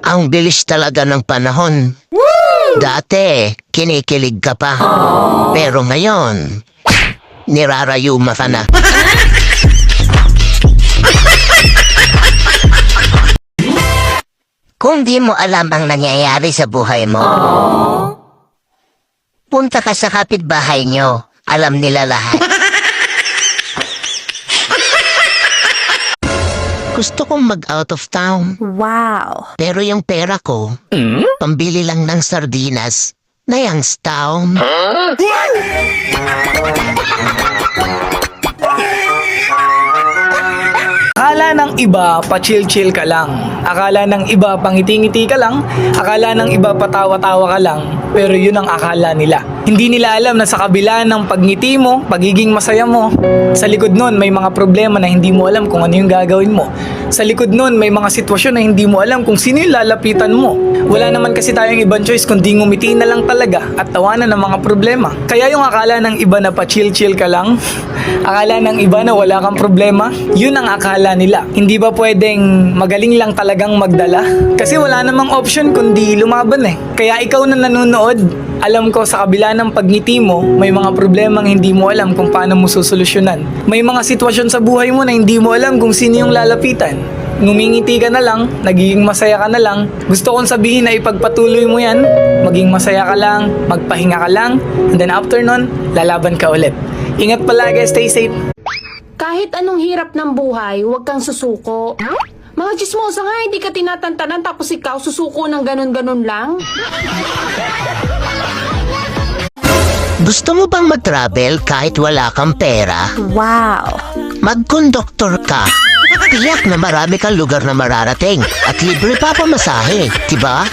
Ang bilis talaga ng panahon. Dati, kinikilig ka pa. Pero ngayon, nirarayuma ka na. Kung di mo alam ang nangyayari sa buhay mo, punta ka sa kapitbahay nyo. Alam nila lahat. Gusto kong mag-out of town. Wow. Pero yung pera ko, pambili lang ng sardinas na Youngstown. Akala ng iba, pa-chill-chill ka lang. Akala ng iba, pangiti-ngiti ka lang. Akala ng iba, patawa-tawa ka lang. Pero yun ang akala nila. Hindi nila alam na sa kabila ng pagngiti mo, pagiging masaya mo, sa likod nun may mga problema na hindi mo alam kung ano yung gagawin mo. Sa likod nun may mga sitwasyon na hindi mo alam kung sino yung lalapitan mo. Wala naman kasi tayong ibang choice kundi ngumiti na lang talaga at tawanan ng mga problema. Kaya yung akala ng iba na pa-chill-chill ka lang, akala ng iba na wala kang problema, yun ang akala nila. Hindi ba pwedeng magaling lang talagang magdala? Kasi wala namang option kundi lumaban eh. Kaya ikaw na nanonood, alam ko sa kabila ng pagngiti mo, may mga problemang hindi mo alam kung paano mo susolusyonan. May mga sitwasyon sa buhay mo na hindi mo alam kung sino yung lalapitan. Ngumingiti ka na lang, nagiging masaya ka na lang. Gusto kong sabihin na ipagpatuloy mo yan, maging masaya ka lang, magpahinga ka lang, and then after nun, lalaban ka ulit. Ingat palagi, stay safe. Kahit anong hirap ng buhay, huwag kang susuko. Mga chismosa nga, hindi ka tinatantanan tapos ikaw susuko ng ganun-ganun lang. Gusto mo bang mag-travel kahit wala kang pera? Wow. Mag-conductor ka. Tiyak na marami kang lugar na mararating at libre pa pamasahe, diba?